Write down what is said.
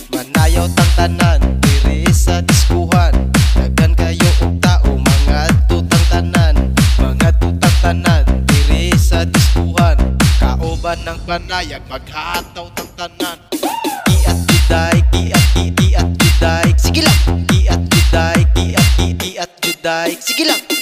Manayaw tang tanan diri sa diskuhan. Daghan kayo og tao mga tutang tanan. Mga tutang tanan diri sa diskuhan. Kauban ng panayag maghataw tang tanan. Kiat juday, kiat juday. Sige lang. Kiat juday, kiat juday. Sige lang.